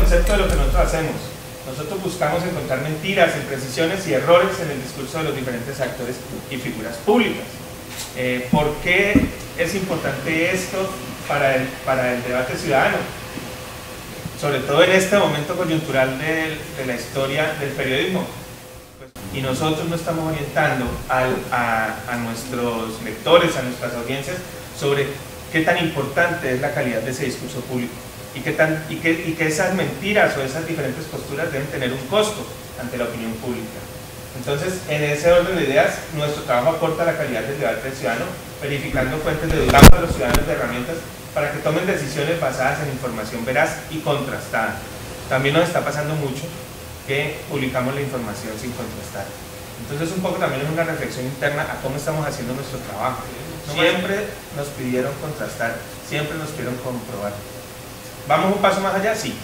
concepto de lo que nosotros hacemos. Nosotros buscamos encontrar mentiras, imprecisiones y errores en el discurso de los diferentes actores y figuras públicas. ¿Por qué es importante esto para el debate ciudadano? Sobre todo en este momento coyuntural de la historia del periodismo. Y nosotros nos estamos orientando a nuestros lectores, a nuestras audiencias, sobre qué tan importante es la calidad de ese discurso público y que esas mentiras o esas diferentes posturas deben tener un costo ante la opinión pública. Entonces, en ese orden de ideas, nuestro trabajo aporta la calidad del debate ciudadano, verificando fuentes de dudamos a los ciudadanos de herramientas para que tomen decisiones basadas en información veraz y contrastada. También nos está pasando mucho que publicamos la información sin contrastar. Entonces, un poco también es una reflexión interna a cómo estamos haciendo nuestro trabajo. Siempre nos pidieron contrastar, siempre nos pidieron comprobar. ¿Vamos un paso más allá? Sí.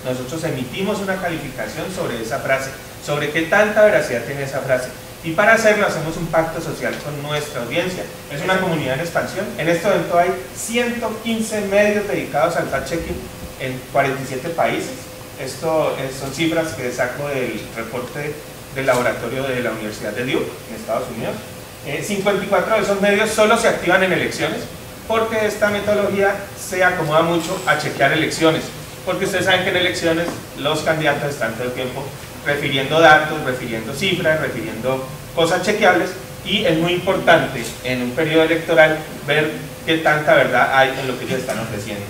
Nosotros emitimos una calificación sobre esa frase, sobre qué tanta veracidad tiene esa frase. Y para hacerlo hacemos un pacto social con nuestra audiencia. Es una comunidad en expansión. En este evento hay 115 medios dedicados al fact-checking en 47 países. Esto son cifras que saco del reporte del laboratorio de la Universidad de Duke en Estados Unidos. 54 de esos medios solo se activan en elecciones, porque esta metodología se acomoda mucho a chequear elecciones, porque ustedes saben que en elecciones los candidatos están todo el tiempo refiriendo datos, refiriendo cifras, refiriendo cosas chequeables, y es muy importante en un periodo electoral ver qué tanta verdad hay en lo que ellos están ofreciendo.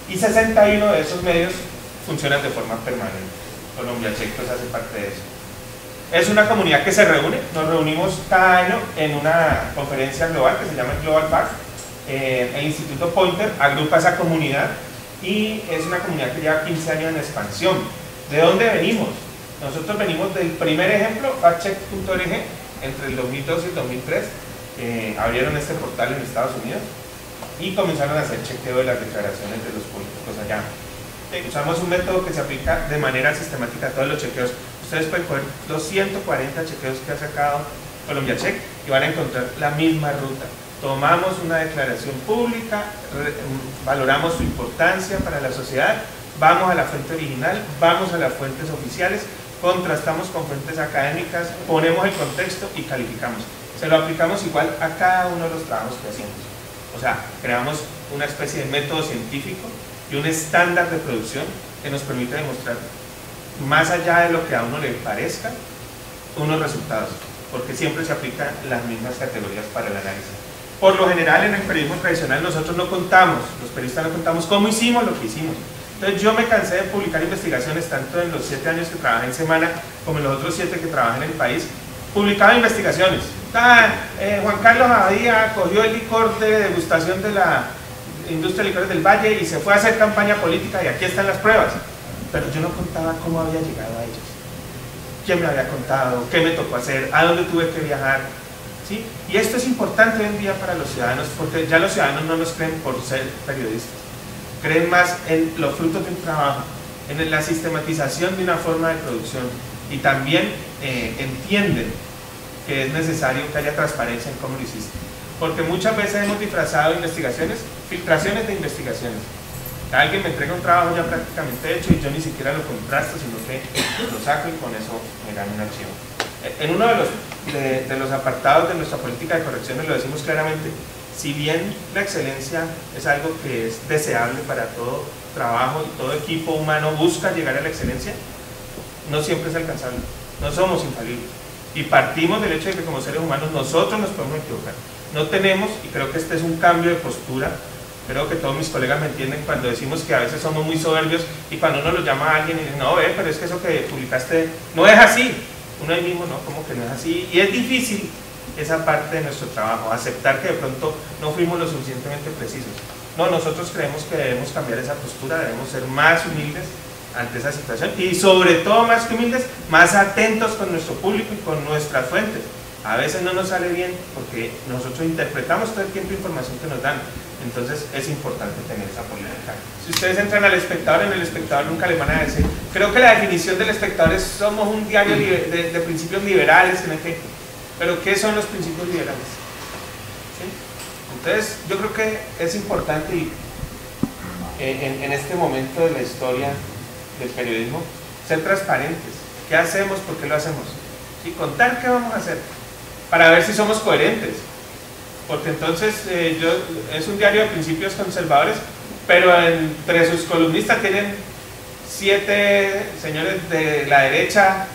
Y 61 de esos medios funcionan de forma permanente. Colombia Check pues hace parte de eso. Es una comunidad que se reúne, nos reunimos cada año en una conferencia global que se llama Global Fact. El Instituto Pointer agrupa esa comunidad y es una comunidad que lleva 15 años en expansión. ¿De dónde venimos? Nosotros venimos del primer ejemplo, factcheck.org, entre el 2002 y el 2003, abrieron este portal en Estados Unidos y comenzaron a hacer chequeo de las declaraciones de los políticos allá. Usamos un método que se aplica de manera sistemática a todos los chequeos. Ustedes pueden coger los 140 chequeos que ha sacado Colombia Check y van a encontrar la misma ruta. Tomamos una declaración pública, valoramos su importancia para la sociedad, vamos a la fuente original, vamos a las fuentes oficiales, contrastamos con fuentes académicas, ponemos el contexto y calificamos. Se lo aplicamos igual a cada uno de los trabajos que hacemos. O sea, creamos una especie de método científico y un estándar de producción que nos permite demostrar, más allá de lo que a uno le parezca, unos resultados, porque siempre se aplican las mismas categorías para el análisis. Por lo general, en el periodismo tradicional nosotros no contamos, los periodistas no contamos cómo hicimos lo que hicimos. Entonces yo me cansé de publicar investigaciones tanto en los 7 años que trabajé en Semana como en los otros 7 que trabajé en el país. Publicaba investigaciones. Juan Carlos Abadía cogió el licor de degustación de la industria de licores del Valle y se fue a hacer campaña política y aquí están las pruebas. Pero yo no contaba cómo había llegado a ellos, quién me había contado, qué me tocó hacer, a dónde tuve que viajar, ¿sí? Y esto es importante hoy en día para los ciudadanos, porque ya los ciudadanos no nos creen por ser periodistas, creen más en los frutos de un trabajo, en la sistematización de una forma de producción, y también entienden que es necesario que haya transparencia en cómo lo hiciste, porque muchas veces hemos disfrazado investigaciones, filtraciones de investigaciones. Alguien me entrega un trabajo ya prácticamente hecho y yo ni siquiera lo contrasto, sino que lo saco y con eso me gano un archivo. En uno de los apartados de nuestra política de correcciones lo decimos claramente: si bien la excelencia es algo que es deseable para todo trabajo y todo equipo humano busca llegar a la excelencia, no siempre es alcanzable, no somos infalibles. Y partimos del hecho de que como seres humanos nosotros nos podemos equivocar. No tenemos, y creo que este es un cambio de postura, creo que todos mis colegas me entienden cuando decimos que a veces somos muy soberbios y cuando uno lo llama a alguien y dice, no, pero es que eso que publicaste no es así. Uno ahí mismo, no, como que no es así. Y es difícil esa parte de nuestro trabajo, aceptar que de pronto no fuimos lo suficientemente precisos. No, nosotros creemos que debemos cambiar esa postura, debemos ser más humildes ante esa situación y sobre todo más que humildes, más atentos con nuestro público y con nuestras fuentes. A veces no nos sale bien porque nosotros interpretamos todo el tiempo información que nos dan, entonces es importante tener esa política. Si ustedes entran al Espectador, en el Espectador nunca les van a decir, creo que la definición del Espectador es somos un diario de principios liberales, pero ¿qué son los principios liberales? ¿Sí? Entonces yo creo que es importante y en este momento de la historia del periodismo, ser transparentes. ¿Qué hacemos? ¿Por qué lo hacemos? Y contar qué vamos a hacer, para ver si somos coherentes. Porque entonces es un diario de principios conservadores, pero entre sus columnistas tienen 7 señores de la derecha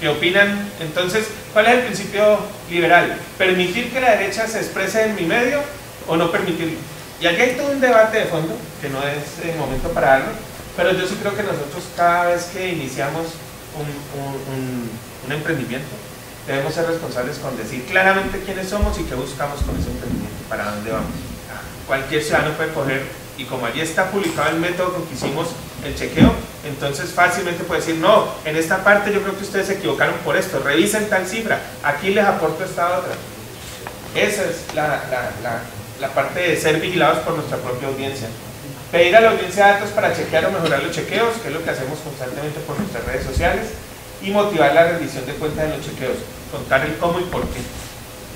que opinan. Entonces, ¿cuál es el principio liberal? ¿Permitir que la derecha se exprese en mi medio o no permitirlo? Y aquí hay todo un debate de fondo, que no es el momento para darlo, pero yo sí creo que nosotros cada vez que iniciamos un emprendimiento, debemos ser responsables con decir claramente quiénes somos y qué buscamos con ese emprendimiento, para dónde vamos. Cualquier ciudadano puede coger, y como allí está publicado el método con que hicimos el chequeo, entonces fácilmente puede decir, no, en esta parte yo creo que ustedes se equivocaron por esto, revisen tal cifra, aquí les aporto esta otra. Esa es la parte de ser vigilados por nuestra propia audiencia. Pedir a la audiencia datos para chequear o mejorar los chequeos, que es lo que hacemos constantemente por nuestras redes sociales, y motivar la rendición de cuentas de los chequeos, contar el cómo y por qué,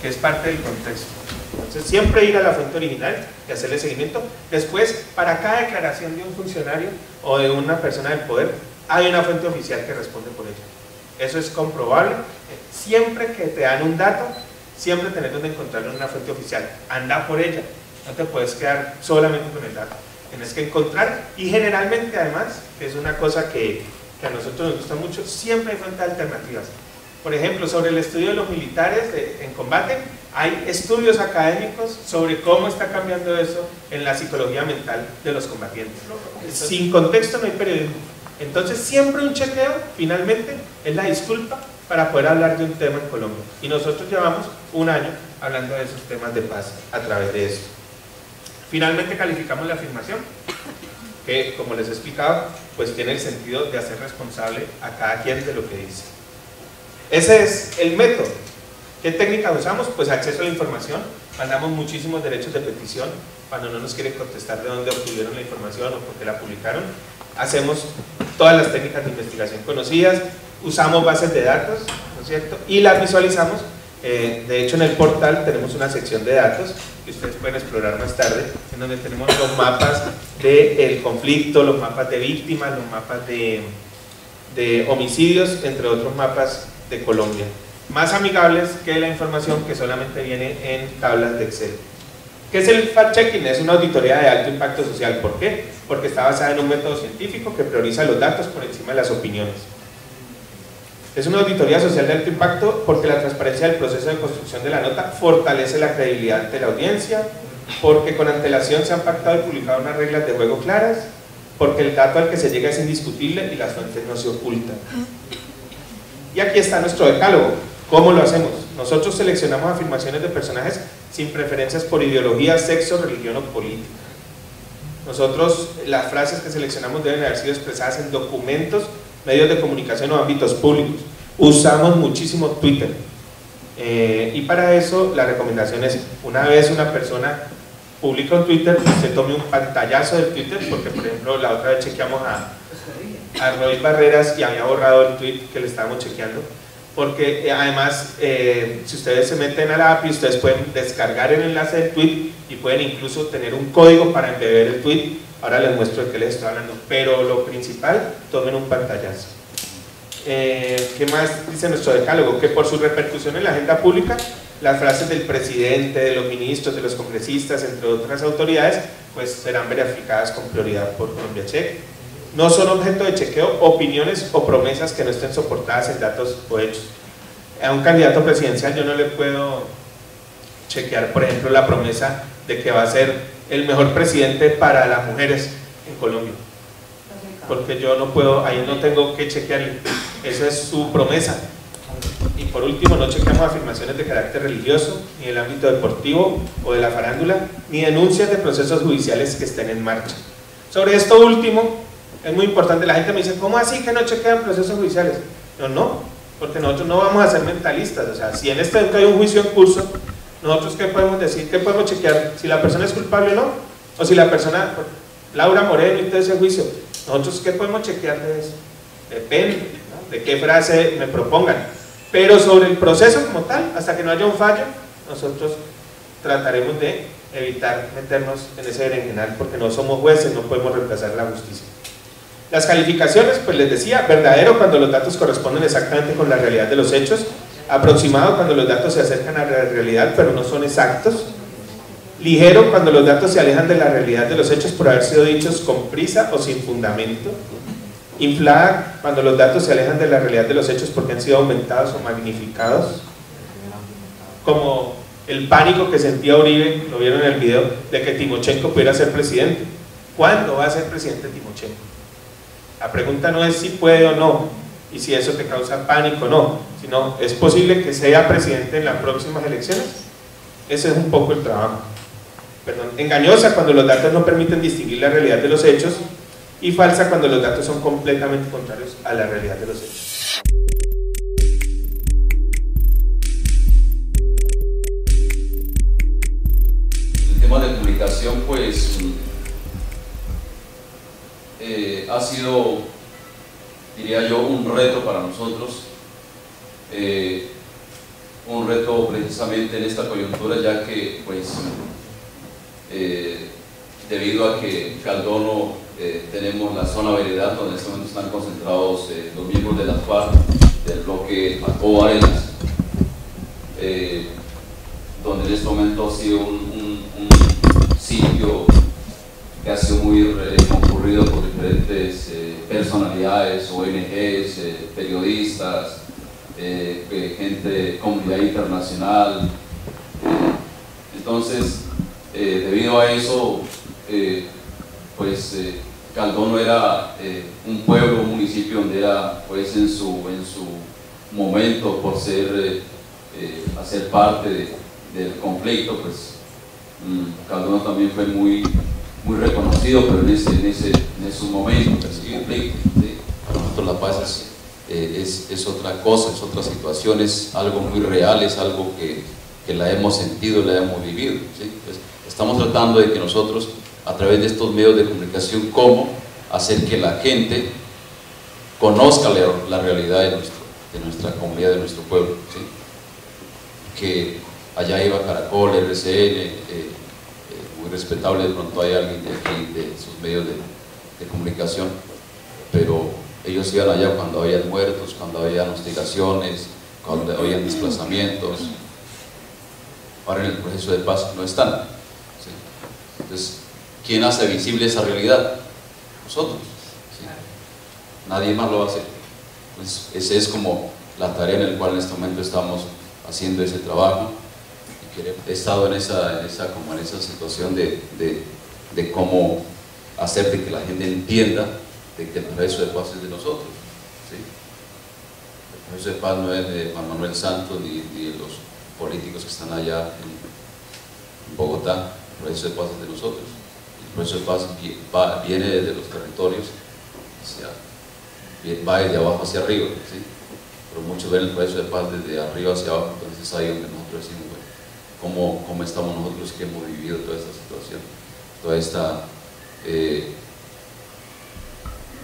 que es parte del contexto. Entonces siempre ir a la fuente original y hacerle seguimiento. Después, para cada declaración de un funcionario o de una persona del poder, hay una fuente oficial que responde por ella. Eso es comprobable. Siempre que te dan un dato, siempre tenés donde encontrarlo en una fuente oficial. Anda por ella, no te puedes quedar solamente con el dato. Tienes que encontrar, y generalmente además, que es una cosa que a nosotros nos gusta mucho, siempre hay fuentes alternativas. Por ejemplo, sobre el estudio de los militares en combate, hay estudios académicos sobre cómo está cambiando eso en la psicología mental de los combatientes. Sin contexto no hay periodismo. Entonces siempre un chequeo, finalmente, es la disculpa para poder hablar de un tema en Colombia. Y nosotros llevamos un año hablando de esos temas de paz a través de eso. Finalmente calificamos la afirmación, que como les he explicado, pues tiene el sentido de hacer responsable a cada quien de lo que dice. Ese es el método. ¿Qué técnica usamos? Pues acceso a la información. Mandamos muchísimos derechos de petición cuando no nos quieren contestar de dónde obtuvieron la información o por qué la publicaron. Hacemos todas las técnicas de investigación conocidas, usamos bases de datos, ¿no es cierto? Y las visualizamos. De hecho, en el portal tenemos una sección de datos que ustedes pueden explorar más tarde, en donde tenemos los mapas del conflicto, los mapas de víctimas, los mapas de homicidios, entre otros mapas de Colombia, más amigables que la información que solamente viene en tablas de Excel. ¿Qué es el fact-checking? Es una auditoría de alto impacto social. ¿Por qué? Porque está basada en un método científico que prioriza los datos por encima de las opiniones. Es una auditoría social de alto impacto porque la transparencia del proceso de construcción de la nota fortalece la credibilidad de la audiencia, porque con antelación se han pactado y publicado unas reglas de juego claras, porque el dato al que se llega es indiscutible y las fuentes no se ocultan. Y aquí está nuestro decálogo. ¿Cómo lo hacemos? Nosotros seleccionamos afirmaciones de personajes sin preferencias por ideología, sexo, religión o política. Nosotros, las frases que seleccionamos deben haber sido expresadas en documentos, medios de comunicación o ámbitos públicos. Usamos muchísimo Twitter. Y para eso la recomendación es, una vez una persona publica un Twitter, se tome un pantallazo del Twitter, porque por ejemplo la otra vez chequeamos a Roy Barreras y había borrado el tweet que le estábamos chequeando, porque además si ustedes se meten a la API, ustedes pueden descargar el enlace del tweet y pueden incluso tener un código para embeber el tweet. Ahora les muestro de qué les estoy hablando, pero lo principal, tomen un pantallazo. ¿Qué más dice nuestro decálogo? Que por su repercusión en la agenda pública, las frases del presidente, de los ministros, de los congresistas, entre otras autoridades, pues serán verificadas con prioridad por Colombia Check. No son objeto de chequeo opiniones o promesas que no estén soportadas en datos o hechos. A un candidato presidencial yo no le puedo chequear, por ejemplo, la promesa de que va a ser el mejor presidente para las mujeres en Colombia, porque yo no puedo, ahí no tengo que chequearle, esa es su promesa. Y por último, no chequeamos afirmaciones de carácter religioso, ni en el ámbito deportivo o de la farándula, ni denuncias de procesos judiciales que estén en marcha. Sobre esto último, es muy importante. La gente me dice, ¿cómo así que no chequean procesos judiciales? No, porque nosotros no vamos a ser mentalistas. O sea, si en este momento hay un juicio en curso, nosotros ¿qué podemos decir? ¿Qué podemos chequear? Si la persona es culpable o no, o si la persona, Laura Moreno y todo ese juicio, nosotros ¿qué podemos chequear de eso? Depende, ¿no?, de qué frase me propongan, pero sobre el proceso como tal, hasta que no haya un fallo, nosotros trataremos de evitar meternos en ese berenjenal, porque no somos jueces, no podemos reemplazar la justicia. Las calificaciones, pues les decía, verdadero cuando los datos corresponden exactamente con la realidad de los hechos, aproximado cuando los datos se acercan a la realidad pero no son exactos, ligero cuando los datos se alejan de la realidad de los hechos por haber sido dichos con prisa o sin fundamento, inflada cuando los datos se alejan de la realidad de los hechos porque han sido aumentados o magnificados, como el pánico que sentía Uribe, lo vieron en el video, de que Timochenko pudiera ser presidente. ¿Cuándo va a ser presidente Timochenko? La pregunta no es si puede o no, y si eso te causa pánico o no, sino es posible que sea presidente en las próximas elecciones. Ese es un poco el trabajo. Perdón. Engañosa cuando los datos no permiten distinguir la realidad de los hechos, y falsa cuando los datos son completamente contrarios a la realidad de los hechos. El tema de comunicación, pues, ha sido, diría yo, un reto para nosotros, un reto precisamente en esta coyuntura, ya que, pues, debido a que Caldono tenemos la zona veredal donde en este momento están concentrados los miembros de la FARC del bloque Jacobo Arenas, donde en este momento ha sido un sitio que ha sido muy concurrido por diferentes personalidades, ONGs, periodistas, gente, comunidad internacional. Entonces, debido a eso, pues Caldono era un pueblo, un municipio donde era, pues, en su momento, por ser hacer parte del conflicto, pues Caldono también fue muy reconocido, pero en esos momentos del conflicto, ¿sí? Para nosotros la paz es otra cosa, es otra situación, es algo muy real, es algo que la hemos sentido, la hemos vivido, ¿sí? Pues, estamos tratando de que nosotros, a través de estos medios de comunicación, cómo hacer que la gente conozca la realidad de nuestra comunidad, de nuestro pueblo, ¿sí? Que allá iba Caracol, RCN, muy respetable, de pronto hay alguien de aquí, de sus medios de comunicación, pero ellos iban allá cuando había muertos, cuando había hostigaciones, cuando había desplazamientos. Ahora en el proceso de paz no están, ¿sí? Entonces, ¿quién hace visible esa realidad? Nosotros, ¿sí? Nadie más lo va a hacer. Pues esa es como la tarea en la cual en este momento estamos haciendo ese trabajo. He estado en esa situación de cómo hacer de que la gente entienda de que el proceso de paz es de nosotros, ¿sí? El proceso de paz no es de Juan Manuel Santos ni de los políticos que están allá en Bogotá. El proceso de paz es de nosotros. El proceso de paz viene desde los territorios, va desde abajo hacia arriba, ¿sí? Pero muchos ven el proceso de paz desde arriba hacia abajo, entonces ahí donde nosotros decimos, bueno, ¿cómo estamos nosotros que hemos vivido toda esta situación,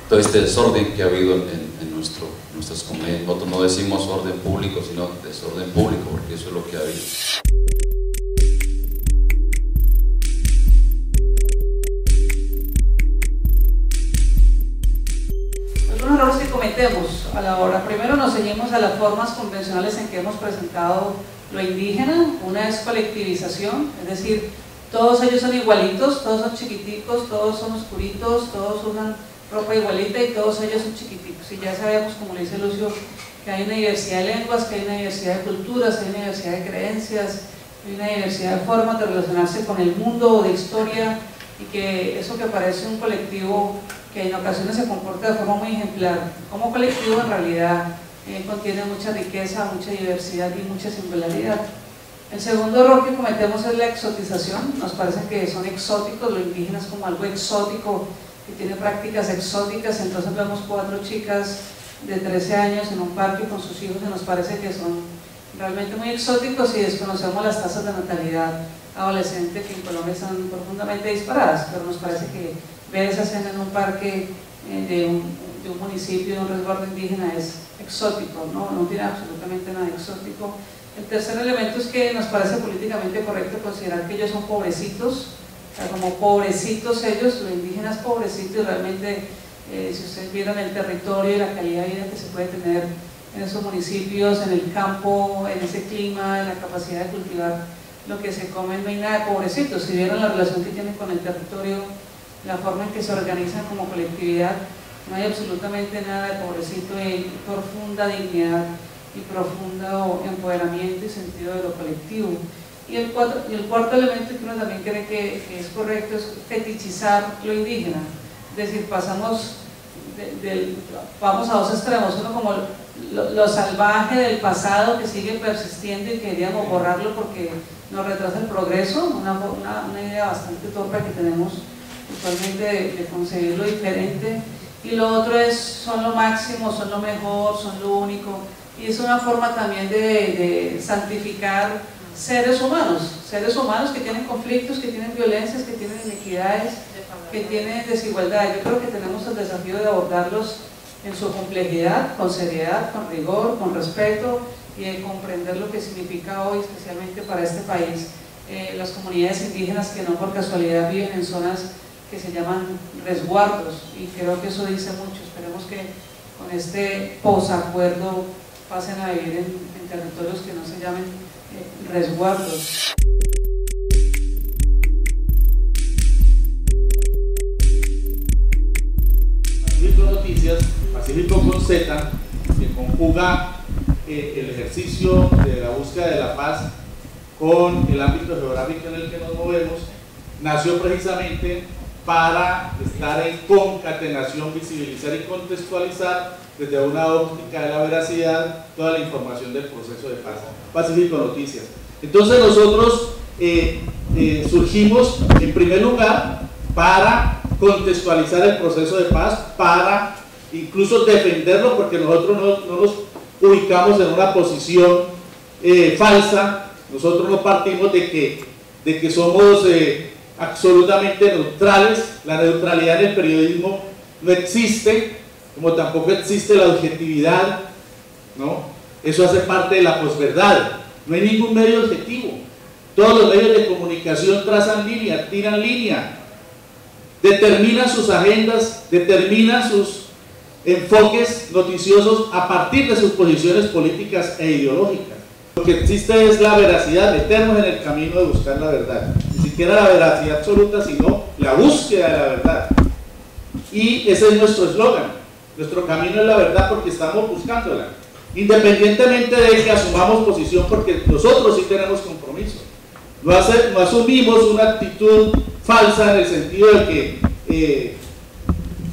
todo este desorden que ha habido en nuestras comunidades? Nosotros no decimos orden público, sino desorden público, porque eso es lo que ha habido. Algunos errores que cometemos a la hora, primero nos ceñimos a las formas convencionales en que hemos presentado lo indígena. Una es colectivización, es decir, todos ellos son igualitos, todos son chiquiticos, todos son oscuritos, todos usan ropa igualita y todos ellos son chiquiticos. Y ya sabemos, como le dice Lucio, que hay una diversidad de lenguas, que hay una diversidad de culturas, hay una diversidad de creencias, hay una diversidad de formas de relacionarse con el mundo o de historia, y que eso que parece un colectivo que en ocasiones se comporta de forma muy ejemplar, como colectivo en realidad contiene mucha riqueza, mucha diversidad y mucha singularidad. El segundo error que cometemos es la exotización. Nos parece que son exóticos, lo indígena es como algo exótico, que tiene prácticas exóticas. Entonces vemos 4 chicas de 13 años en un parque con sus hijos y nos parece que son realmente muy exóticos, y desconocemos las tasas de natalidad adolescente que en Colombia están profundamente disparadas, pero nos parece que ver esa escena en un parque de un municipio, de un resguardo indígena, es exótico, no tiene absolutamente nada exótico. El tercer elemento es que nos parece políticamente correcto considerar que ellos son pobrecitos, o sea, como pobrecitos ellos, los indígenas pobrecitos, y realmente Si ustedes vieron el territorio y la calidad de vida que se puede tener en esos municipios, en el campo, en ese clima, en la capacidad de cultivar lo que se come, no hay nada de pobrecitos. Si vieron la relación que tienen con el territorio, la forma en que se organizan como colectividad, no hay absolutamente nada de pobrecito, hay profunda dignidad y profundo empoderamiento y sentido de lo colectivo. Y el cuarto elemento que uno también cree que es correcto es fetichizar lo indígena, es decir, vamos a dos extremos, uno como lo salvaje del pasado que sigue persistiendo y queríamos borrarlo porque nos retrasa el progreso, una idea bastante torpe que tenemos actualmente de concebir lo diferente, y lo otro es son lo máximo, son lo mejor, son lo único, y es una forma también de santificar seres humanos que tienen conflictos, que tienen violencias, que tienen inequidades, que tienen desigualdad. Yo creo que tenemos el desafío de abordarlos en su complejidad, con seriedad, con rigor, con respeto, y de comprender lo que significa hoy, especialmente para este país, las comunidades indígenas que no por casualidad viven en zonas que se llaman resguardos, y creo que eso dice mucho. Esperemos que con este posacuerdo pasen a vivir en territorios que no se llamen resguardos. Pacífico Noticias, Pacífico con Z, que conjuga el ejercicio de la búsqueda de la paz con el ámbito geográfico en el que nos movemos, nació precisamente para estar en concatenación, visibilizar y contextualizar desde una óptica de la veracidad toda la información del proceso de paz. Pacífico Noticias. Entonces nosotros surgimos en primer lugar para contextualizar el proceso de paz, para incluso defenderlo, porque nosotros no nos ubicamos en una posición falsa. Nosotros no partimos de que somos absolutamente neutrales. La neutralidad en el periodismo no existe, como tampoco existe la objetividad, ¿no? Eso hace parte de la posverdad. No hay ningún medio objetivo. Todos los medios de comunicación trazan línea, tiran línea, determinan sus agendas, determinan sus enfoques noticiosos a partir de sus posiciones políticas e ideológicas. Lo que existe es la veracidad, meternos en el camino de buscar la verdad. Ni siquiera la veracidad absoluta, sino la búsqueda de la verdad. Y ese es nuestro eslogan. Nuestro camino es la verdad porque estamos buscándola. Independientemente de que asumamos posición, porque nosotros sí tenemos compromiso. No asumimos una actitud falsa en el sentido de que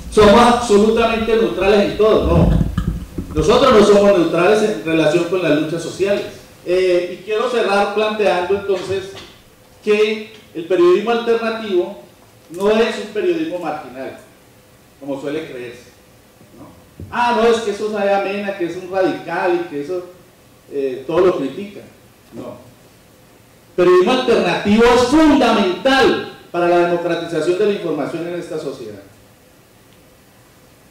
somos absolutamente neutrales en todo. No. Nosotros no somos neutrales en relación con las luchas sociales. Y quiero cerrar planteando entonces que el periodismo alternativo no es un periodismo marginal, como suele creerse, ¿no? No, es que eso sabe amena, que es un radical y que eso todo lo critica. No. Periodismo alternativo es fundamental para la democratización de la información en esta sociedad.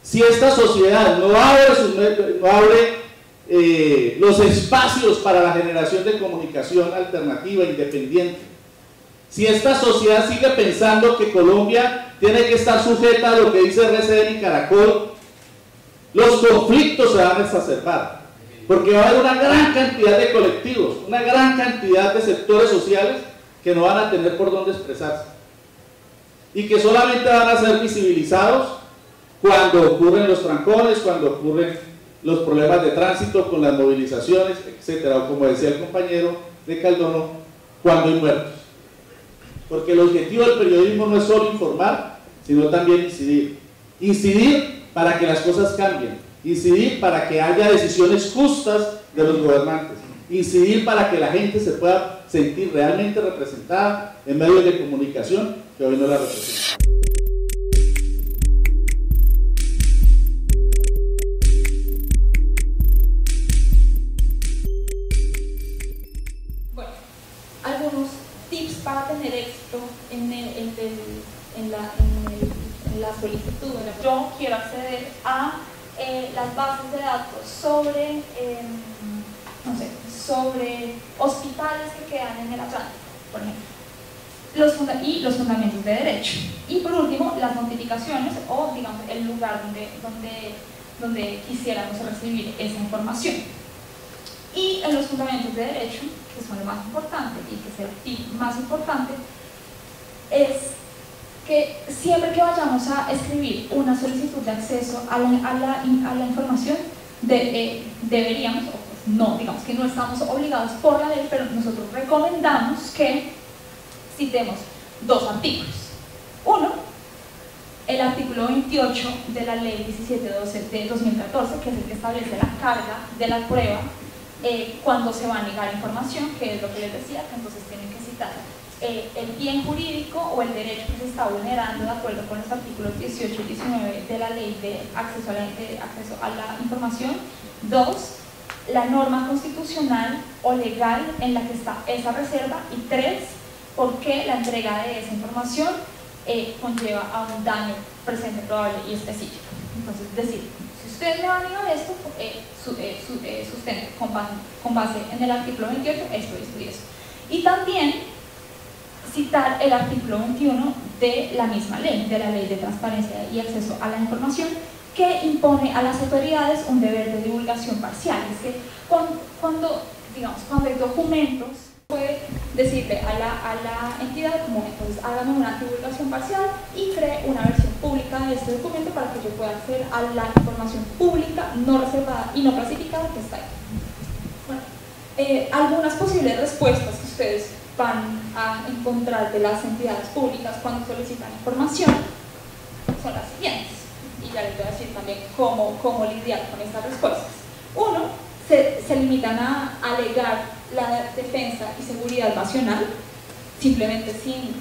Si esta sociedad no abre los espacios para la generación de comunicación alternativa, independiente, si esta sociedad sigue pensando que Colombia tiene que estar sujeta a lo que dice RCN y Caracol, los conflictos se van a exacerbar, porque va a haber una gran cantidad de colectivos, una gran cantidad de sectores sociales que no van a tener por dónde expresarse y que solamente van a ser visibilizados cuando ocurren los trancones, cuando ocurren los problemas de tránsito con las movilizaciones, etcétera, o como decía el compañero de Caldono, cuando hay muertos. Porque el objetivo del periodismo no es solo informar, sino también incidir. Incidir para que las cosas cambien, incidir para que haya decisiones justas de los gobernantes, incidir para que la gente se pueda sentir realmente representada en medios de comunicación que hoy no la representan. Bueno, algunos tips para tener éxito en la solicitud. Yo quiero acceder a las bases de datos sobre, no sé, sobre hospitales que quedan en el Atlántico, por ejemplo. los fundamentos de derecho. Y por último, las notificaciones o, digamos, el lugar donde quisiéramos recibir esa información. Y en los fundamentos de derecho, que son lo más importante y que es el tip más importante, es que siempre que vayamos a escribir una solicitud de acceso a la información, deberíamos, o pues no, digamos que no estamos obligados por la ley, pero nosotros recomendamos que citemos dos artículos. Uno, el artículo 28 de la ley 1712 de 2014, que es el que establece la carga de la prueba cuando se va a negar información, que es lo que les decía, que entonces tienen que citar el bien jurídico o el derecho que se está vulnerando de acuerdo con los artículos 18 y 19 de la ley de acceso a la información. Dos, la norma constitucional o legal en la que está esa reserva. Y tres, por qué la entrega de esa información conlleva a un daño presente, probable y específico. Entonces, es decir, si ustedes me van a negar esto, sustente con base en el artículo 28, esto y eso. Y también citar el artículo 21 de la misma ley, de la Ley de Transparencia y Acceso a la Información, que impone a las autoridades un deber de divulgación parcial. Es que cuando hay documentos, puede decirle a la entidad, como entonces hágame una divulgación parcial y cree una versión pública de este documento para que yo pueda acceder a la información pública, no reservada y no clasificada que está ahí. Bueno, algunas posibles respuestas que ustedes van a encontrar de las entidades públicas cuando solicitan información son las siguientes, y ya les voy a decir también cómo lidiar con estas respuestas. Uno, se limitan a alegar la defensa y seguridad nacional, simplemente sin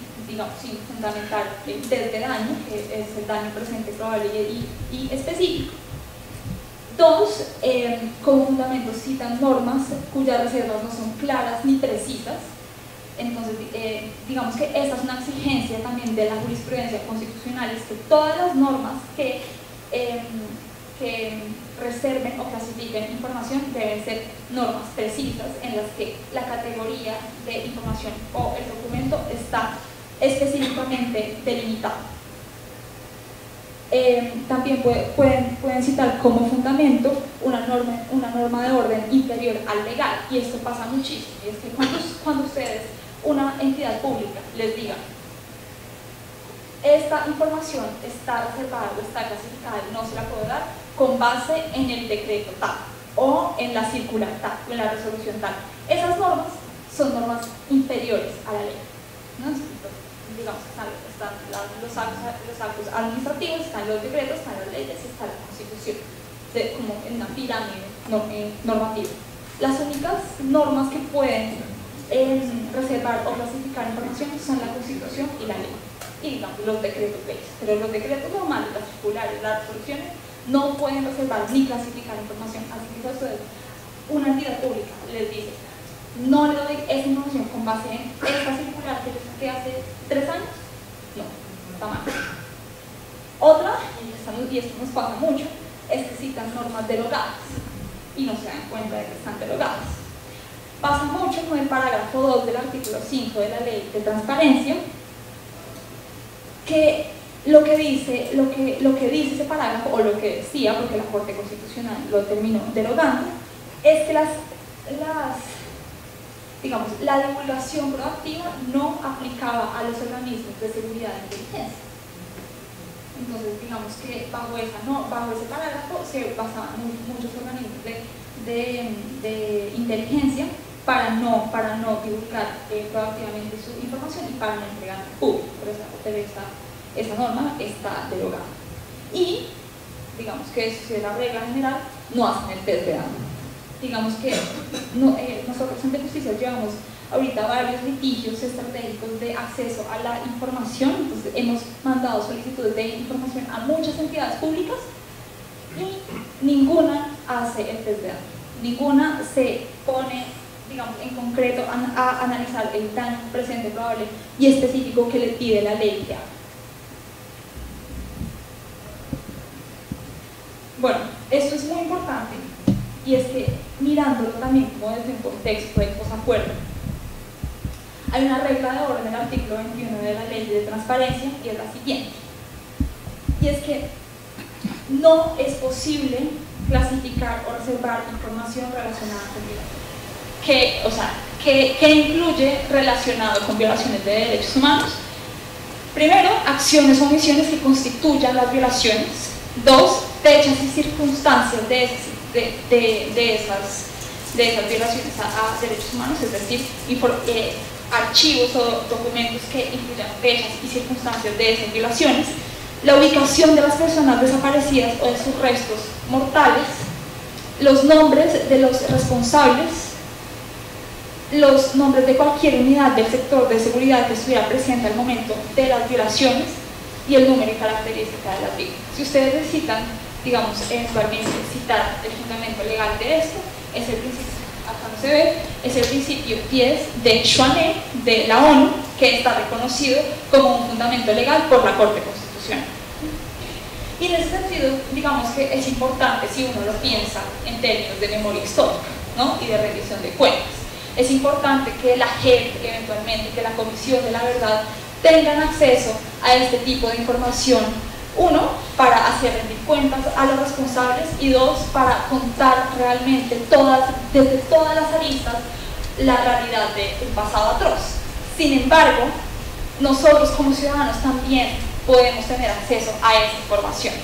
fundamentar desde daño, que es el daño presente, probable y específico. Dos, como fundamento citan normas cuyas reservas no son claras ni precisas. Entonces, digamos que esta es una exigencia también de la jurisprudencia constitucional, es que todas las normas que reserven o clasifiquen información deben ser normas precisas en las que la categoría de información o el documento está específicamente delimitado. También pueden citar como fundamento una norma de orden inferior al legal, y esto pasa muchísimo, y es que cuando ustedes, una entidad pública, les diga esta información está reservada o está clasificada y no se la puedo dar con base en el decreto tal o en la circular tal o en la resolución tal, esas normas son normas inferiores a la ley, ¿no? Digamos, están los actos administrativos, están los decretos, están las leyes y está la Constitución, como en una pirámide normativa. Las únicas normas que pueden reservar o clasificar información son la Constitución y la ley, y digamos los decretos leyes, pero los decretos normales, las circulares, las resoluciones no pueden reservar ni clasificar información. Así que a ustedes, una entidad pública les dice no le doy esa información con base en esta circular que yo saqué hace 3 años, no, está mal. Otra, y esto nos pasa mucho, es que citan normas derogadas y no se dan cuenta de que están derogadas. Pasa mucho con el parágrafo 2 del artículo 5 de la Ley de Transparencia, que lo que dice ese parágrafo, o lo que decía, porque la Corte Constitucional lo terminó derogando, es que la divulgación proactiva no aplicaba a los organismos de seguridad e inteligencia. Entonces, digamos que bajo ese parágrafo se basaban muchos organismos de inteligencia para no divulgar proactivamente su información y para no entregar al público. Pero esa norma está derogada. Y, digamos que eso es la regla general, no hacen el test de daño. Digamos que nosotros en De Justicia llevamos ahorita varios litigios estratégicos de acceso a la información, entonces hemos mandado solicitudes de información a muchas entidades públicas y ninguna hace el test de daño, ninguna se pone, digamos, en concreto a analizar el daño presente, probable y específico que le pide la ley que haga. Bueno, esto es muy importante, y es que mirándolo también como desde un contexto de posacuerdo, Hay una regla de oro en el artículo 21 de la Ley de Transparencia y es la siguiente, y es que no es posible clasificar o reservar información relacionada con violaciones. ¿Qué incluye relacionado con violaciones de derechos humanos? Primero, acciones o omisiones que constituyan las violaciones. Dos, fechas y circunstancias de esas violaciones a derechos humanos, es decir, archivos o documentos que incluyan fechas y circunstancias de esas violaciones. La ubicación de las personas desaparecidas o de sus restos mortales, los nombres de los responsables, los nombres de cualquier unidad del sector de seguridad que estuviera presente al momento de las violaciones y el número y característica de las víctimas. Si ustedes necesitan, digamos, eventualmente citar el fundamento legal de esto, es el principio, acá no se ve, es el principio 10 de Chouanet de la ONU, que está reconocido como un fundamento legal por la Corte Constitucional. Y en ese sentido, digamos que es importante, si uno lo piensa en términos de memoria histórica, ¿no?, y de rendición de cuentas, es importante que la JEP, eventualmente, que la Comisión de la Verdad, tengan acceso a este tipo de información. Uno, para hacer rendir cuentas a los responsables, y dos, para contar realmente desde todas las aristas la realidad del pasado atroz. Sin embargo, nosotros como ciudadanos también podemos tener acceso a esa información.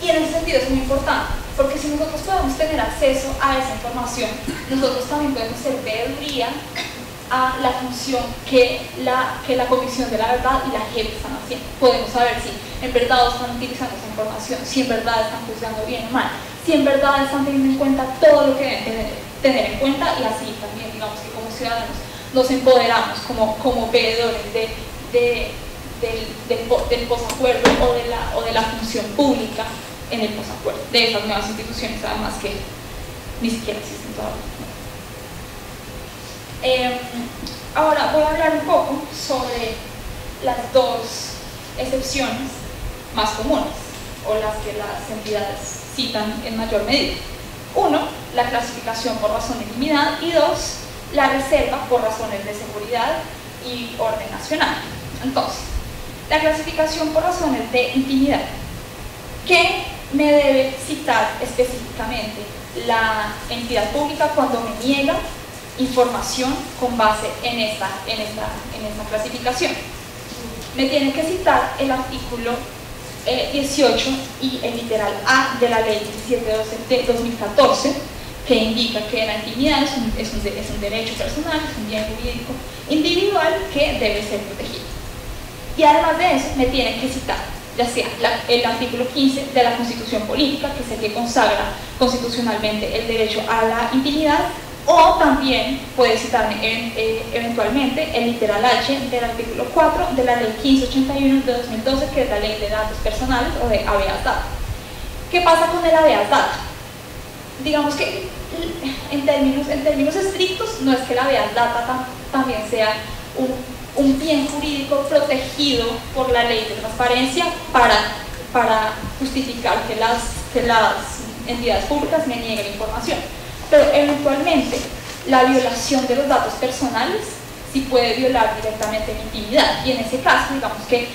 Y en ese sentido es muy importante, porque si nosotros podemos tener acceso a esa información, nosotros también podemos hacer veeduría a la función que la Comisión de la Verdad y la JEP están haciendo. Podemos saber si en verdad están utilizando esa información, si en verdad están juzgando bien o mal, si en verdad están teniendo en cuenta todo lo que deben tener en cuenta, y así también, digamos que como ciudadanos nos empoderamos como veedores del posacuerdo o de la función pública en el posacuerdo, de esas nuevas instituciones, además que ni siquiera existen todavía. Ahora voy a hablar un poco sobre las dos excepciones más comunes, o las que las entidades citan en mayor medida. Uno, la clasificación por razón de intimidad, y dos, la reserva por razones de seguridad y orden nacional. Entonces, la clasificación por razones de intimidad. ¿Qué me debe citar específicamente la entidad pública cuando me niega información con base en esta clasificación? Me tiene que citar el artículo 18 y el literal A de la ley 1712 de 2014, que indica que la intimidad es un derecho personal, es un bien jurídico individual que debe ser protegido. Y además de eso, me tiene que citar ya sea el artículo 15 de la Constitución Política, que es el que consagra constitucionalmente el derecho a la intimidad, o también puede citarme eventualmente el literal H del artículo 4 de la ley 1581 de 2012, que es la ley de datos personales, o de habeas data. ¿Qué pasa con el habeas data? Digamos que en términos estrictos, no es que el habeas data también sea un bien jurídico protegido por la ley de transparencia para justificar que las entidades públicas me nieguen información. Pero eventualmente la violación de los datos personales sí puede violar directamente mi intimidad, y en ese caso, digamos que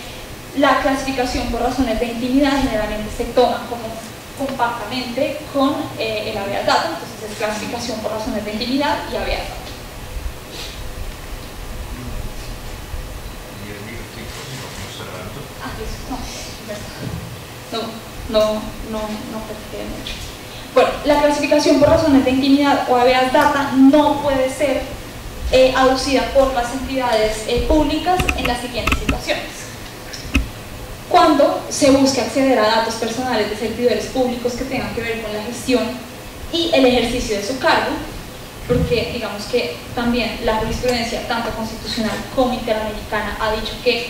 la clasificación por razones de intimidad generalmente se toma como compactamente con el habeas data. Entonces es clasificación por razones de intimidad y habeas data. No perfecté mucho. Bueno, la clasificación por razones de intimidad o habeas data no puede ser aducida por las entidades públicas en las siguientes situaciones. Cuando se busque acceder a datos personales de servidores públicos que tengan que ver con la gestión y el ejercicio de su cargo, porque digamos que también la jurisprudencia tanto constitucional como interamericana ha dicho que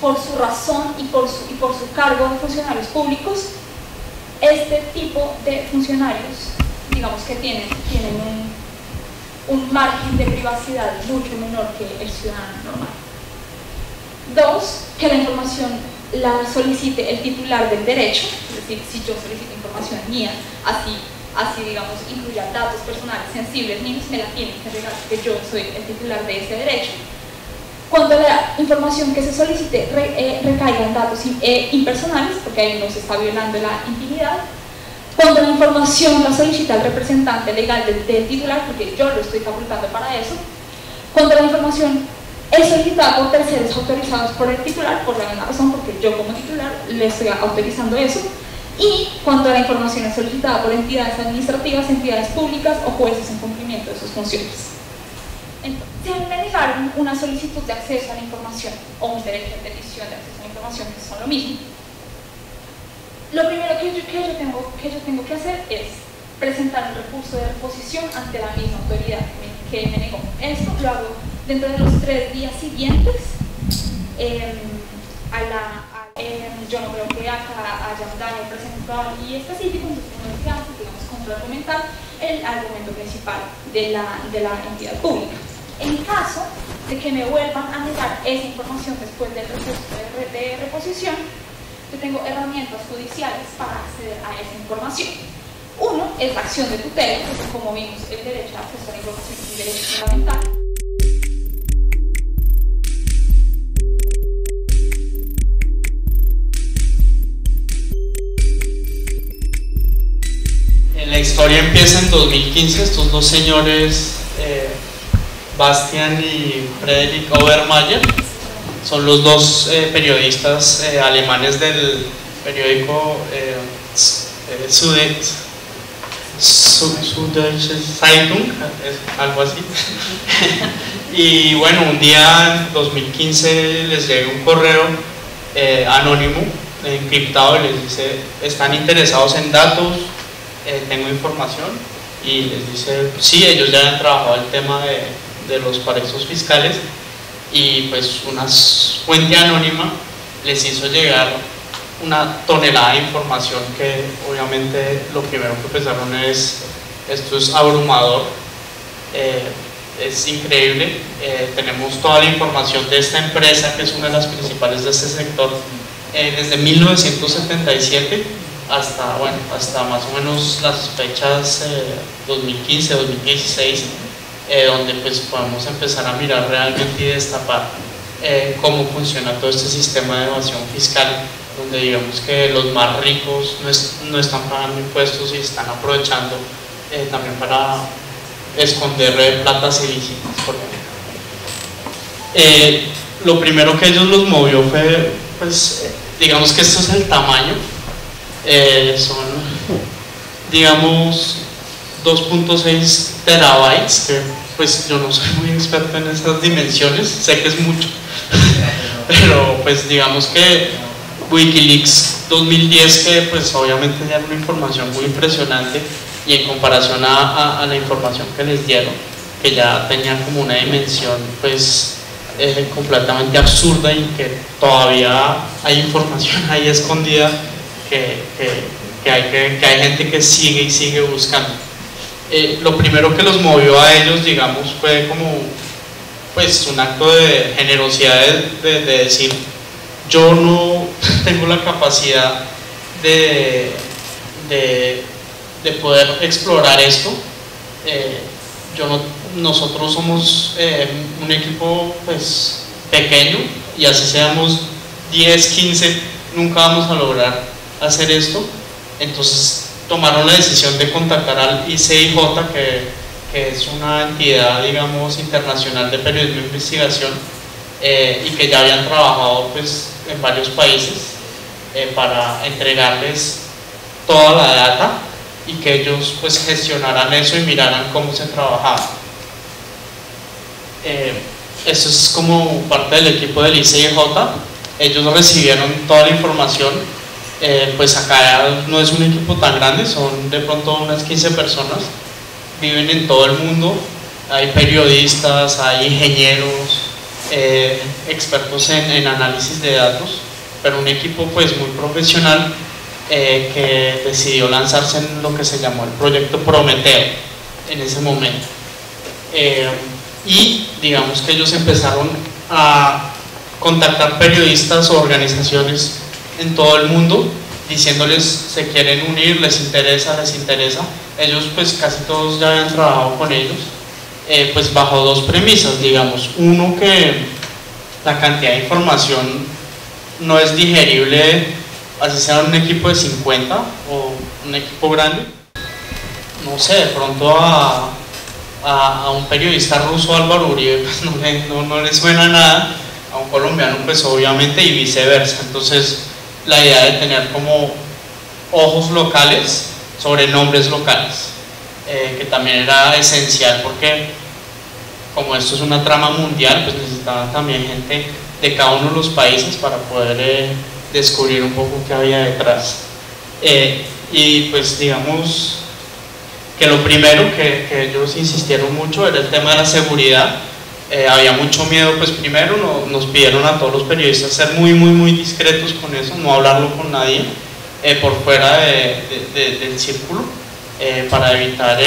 por su razón y por su cargo de funcionarios públicos, este tipo de funcionarios, digamos que tienen un margen de privacidad mucho menor que el ciudadano normal. Dos, que la información la solicite el titular del derecho, es decir, si yo solicito información mía, así así digamos incluya datos personales sensibles míos, me la tienen que regalar, que yo soy el titular de ese derecho. Cuando la información que se solicite recaiga en datos impersonales, porque ahí no se está violando la intimidad, cuando la información la solicita el representante legal del titular, porque yo lo estoy facultando para eso, cuando la información es solicitada por terceros autorizados por el titular, por la misma razón, porque yo como titular le estoy autorizando eso, y cuando la información es solicitada por entidades administrativas, entidades públicas o jueces en cumplimiento de sus funciones. Entonces, si a mí me negaron una solicitud de acceso a la información o un derecho de petición de acceso a la información, que son lo mismo, lo primero que yo tengo que hacer es presentar un recurso de reposición ante la misma autoridad que me negó. Esto lo hago dentro de los 3 días siguientes. Yo no creo que acá haya un daño presentual y específico, entonces no es, digamos, contraargumentar el argumento principal de la entidad pública. En caso de que me vuelvan a negar esa información después del recurso de reposición, yo tengo herramientas judiciales para acceder a esa información. Uno es la acción de tutela, que como vimos el derecho a acceso a la información es un derecho fundamental. La historia empieza en 2015, estos dos señores, Bastian y Friedrich Obermayer, son los dos periodistas alemanes del periódico Süddeutsche Zeitung, algo así. Y bueno, un día en 2015 les llega un correo anónimo, encriptado, y les dice: ¿están interesados en datos? Tengo información. Y les dice: sí, ellos ya han trabajado el tema de los paraísos fiscales, y pues una fuente anónima les hizo llegar una tonelada de información que obviamente lo primero que pensaron es: esto es abrumador, es increíble, tenemos toda la información de esta empresa que es una de las principales de este sector desde 1977 hasta, bueno, hasta más o menos las fechas 2015, 2016, donde pues podemos empezar a mirar realmente y destapar cómo funciona todo este sistema de evasión fiscal, donde digamos que los más ricos no están pagando impuestos y están aprovechando también para esconder platas ilícitas, por ejemplo. Lo primero que ellos los movió fue, pues, digamos que esto es el tamaño, son, digamos, 2.6 terabytes, que pues yo no soy muy experto en esas dimensiones, sé que es mucho, pero pues digamos que Wikileaks 2010, que pues obviamente ya era una información muy impresionante, y en comparación a la información que les dieron, que ya tenía como una dimensión pues completamente absurda, y que todavía hay información ahí escondida que hay gente que sigue y sigue buscando. Lo primero que los movió a ellos, digamos, fue como pues un acto de generosidad, de decir: yo no tengo la capacidad de poder explorar esto. Nosotros somos un equipo pues pequeño, y así seamos 10, 15, nunca vamos a lograr hacer esto. Entonces tomaron la decisión de contactar al ICIJ, que es una entidad, digamos, internacional de periodismo de investigación, y que ya habían trabajado pues en varios países para entregarles toda la data, y que ellos pues gestionaran eso y miraran cómo se trabajaba. Eso es como parte del equipo del ICIJ. Ellos recibieron toda la información. Pues acá no es un equipo tan grande, son de pronto unas 15 personas, viven en todo el mundo, hay periodistas, hay ingenieros, expertos en análisis de datos, pero un equipo pues muy profesional, que decidió lanzarse en lo que se llamó el proyecto Prometeo en ese momento. Y digamos que ellos empezaron a contactar periodistas o organizaciones en todo el mundo, diciéndoles: se quieren unir, les interesa. ellos pues casi todos ya habían trabajado con ellos, pues bajo dos premisas, digamos. Uno, que la cantidad de información no es digerible, así sea un equipo de 50 o un equipo grande. No sé, de pronto a un periodista ruso, Álvaro Uribe, pues no le suena nada, a un colombiano pues obviamente, y viceversa. Entonces la idea de tener como ojos locales sobre nombres locales, que también era esencial, porque como esto es una trama mundial, pues necesitaban también gente de cada uno de los países para poder descubrir un poco qué había detrás. Y pues digamos que lo primero que ellos insistieron mucho era el tema de la seguridad. Había mucho miedo, pues primero nos pidieron a todos los periodistas ser muy discretos con eso, no hablarlo con nadie por fuera del círculo, para evitar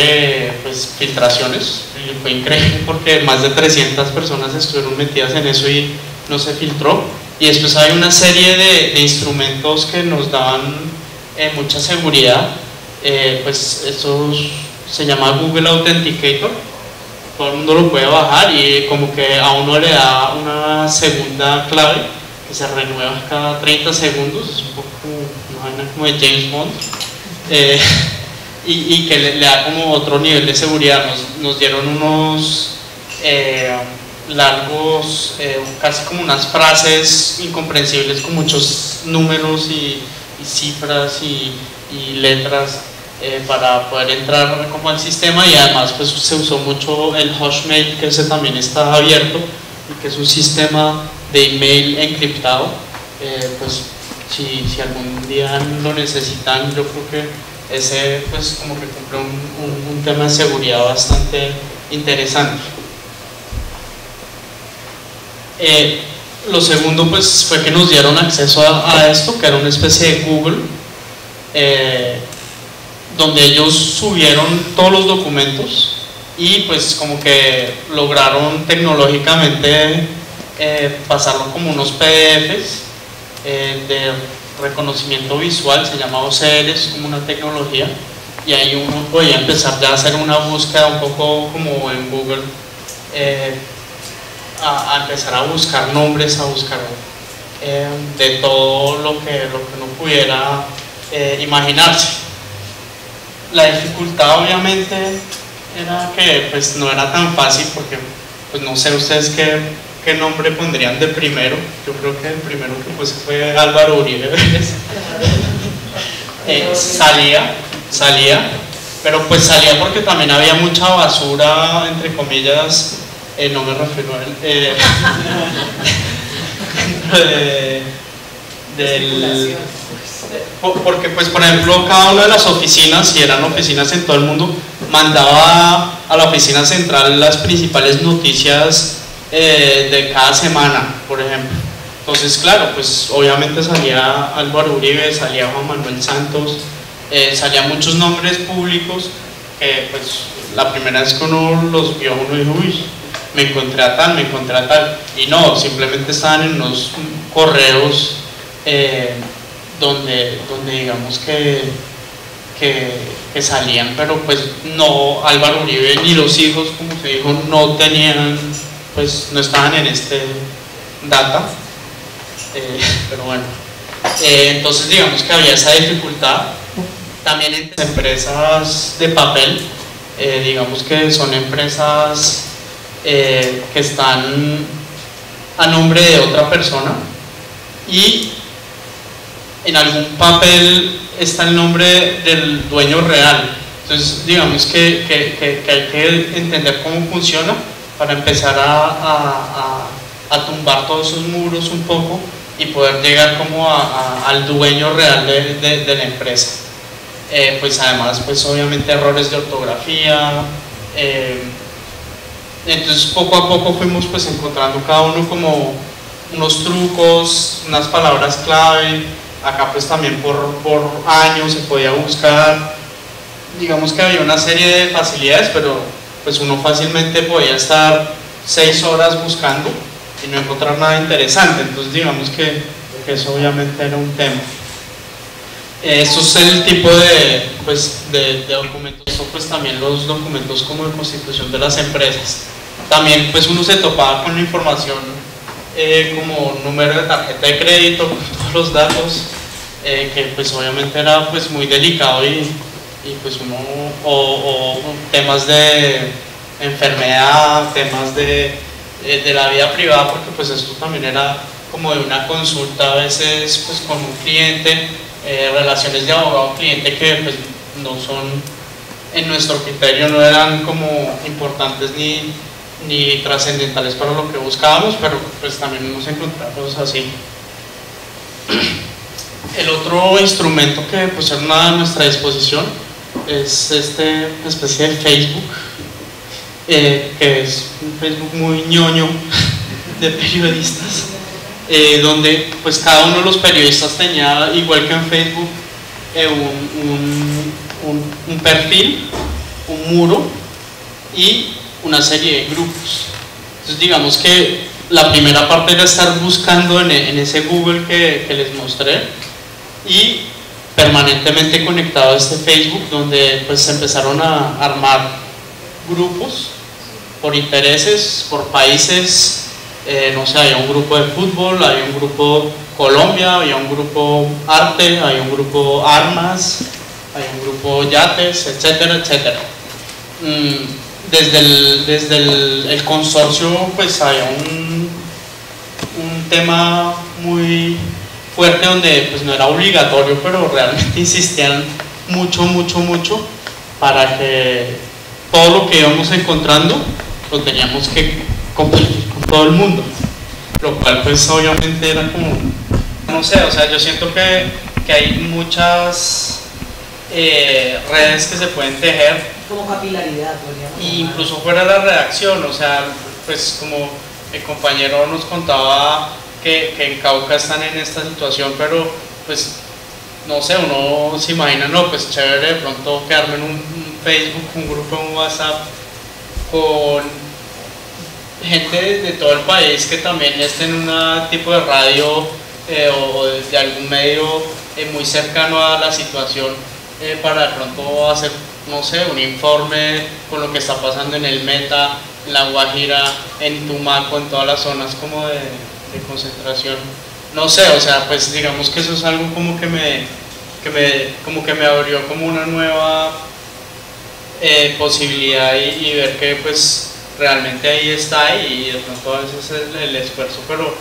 pues filtraciones. Y fue increíble porque más de 300 personas estuvieron metidas en eso y no se filtró. Y después hay una serie de instrumentos que nos daban mucha seguridad, pues estos se llama Google Authenticator, todo el mundo lo puede bajar y como que a uno le da una segunda clave que se renueva cada 30 segundos, es un poco como de James Bond, y que le da como otro nivel de seguridad. Nos dieron unos largos, casi como unas frases incomprensibles con muchos números y cifras y letras, para poder entrar como al sistema. Y además pues se usó mucho el Hashmail, que ese también está abierto y que es un sistema de email encriptado. Pues si algún día lo necesitan, yo creo que ese pues como que cumple un tema de seguridad bastante interesante. Lo segundo pues fue que nos dieron acceso a esto, que era una especie de Google, donde ellos subieron todos los documentos y pues como que lograron tecnológicamente pasarlo como unos PDFs de reconocimiento visual, se llama OCR, es como una tecnología, y ahí uno podía empezar ya a hacer una búsqueda un poco como en Google, a empezar a buscar nombres, a buscar de todo lo que uno pudiera imaginarse. La dificultad obviamente era que pues no era tan fácil, porque pues no sé ustedes qué nombre pondrían de primero. Yo creo que el primero que puse fue Álvaro Uribe. Salía, pero pues salía porque también había mucha basura, entre comillas, no me refiero a él, porque pues por ejemplo cada una de las oficinas, si eran oficinas en todo el mundo, mandaba a la oficina central las principales noticias de cada semana, por ejemplo. Entonces claro, pues obviamente salía Álvaro Uribe, salía Juan Manuel Santos, salían muchos nombres públicos que pues la primera vez que uno los vio, uno dijo, uy, me encontré a tal, y no, simplemente estaban en unos correos donde digamos que salían, pero pues no, Álvaro Uribe ni los hijos, como se dijo, no tenían, pues no estaban en este data, pero bueno, entonces digamos que había esa dificultad. También entre empresas de papel, digamos que son empresas que están a nombre de otra persona y en algún papel está el nombre del dueño real. Entonces digamos que hay que entender cómo funciona para empezar a tumbar todos esos muros un poco y poder llegar como al dueño real de la empresa. Pues además pues obviamente errores de ortografía, entonces poco a poco fuimos pues encontrando cada uno como unos trucos, unas palabras clave. Acá pues también por años se podía buscar, digamos que había una serie de facilidades, pero pues uno fácilmente podía estar 6 horas buscando y no encontrar nada interesante. Entonces digamos que eso obviamente era un tema. Eso es el tipo de, pues, de documentos, pues también los documentos como de constitución de las empresas. También pues uno se topaba con la información como número de tarjeta de crédito, con todos los datos, que pues obviamente era pues muy delicado y pues uno, o temas de enfermedad, temas de la vida privada, porque pues esto también era como de una consulta a veces pues con un cliente, relaciones de abogado-cliente que pues no son, en nuestro criterio no eran como importantes ni trascendentales para lo que buscábamos, pero pues también nos encontramos así. El otro instrumento que pues era a nuestra disposición es esta especie de Facebook, que es un Facebook muy ñoño de periodistas, donde pues cada uno de los periodistas tenía, igual que en Facebook, un perfil, un muro y una serie de grupos. Entonces digamos que la primera parte era estar buscando en ese Google que les mostré y permanentemente conectado a este Facebook, donde pues se empezaron a armar grupos por intereses, por países. No sé, había un grupo de fútbol, había un grupo Colombia, había un grupo arte, había un grupo armas, había un grupo yates, etcétera, etcétera. Desde el consorcio pues había un tema muy fuerte donde pues no era obligatorio, pero realmente insistían mucho para que todo lo que íbamos encontrando lo teníamos que compartir con todo el mundo, lo cual pues obviamente era como, no sé, o sea, yo siento que hay muchas redes que se pueden tejer como capilaridad, podríamos y incluso fuera de la redacción, o sea, pues como el compañero nos contaba que en Cauca están en esta situación, pero pues no sé, uno se imagina, no, pues chévere de pronto quedarme en un Facebook, un grupo en WhatsApp con gente de todo el país que también esté en un tipo de radio o de algún medio muy cercano a la situación, para de pronto hacer, no sé, un informe con lo que está pasando en el Meta, en La Guajira, en Tumaco, en todas las zonas como de concentración. No sé, o sea, pues digamos que eso es algo como que me abrió como una nueva posibilidad y ver que pues realmente ahí está y de pronto a veces es el esfuerzo, pero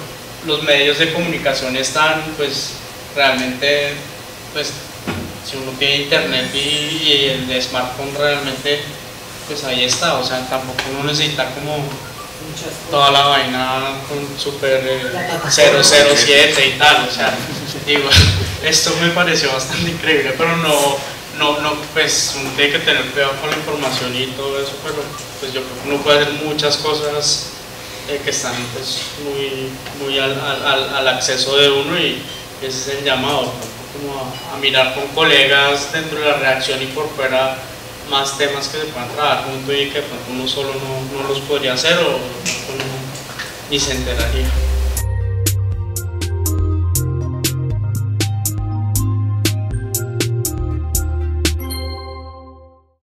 los medios de comunicación están pues realmente, pues si uno tiene internet y el smartphone realmente pues ahí está, o sea, tampoco uno necesita como toda la vaina con super 007 y tal, o sea, digo, esto me pareció bastante increíble, pero no, pues uno tiene que tener cuidado con la información y todo eso, pero pues yo creo que uno puede hacer muchas cosas que están pues muy al acceso de uno y ese es el llamado, ¿no? Como a mirar con colegas dentro de la redacción y por fuera más temas que se puedan trabajar juntos y que uno solo no los podría hacer o ni se enteraría.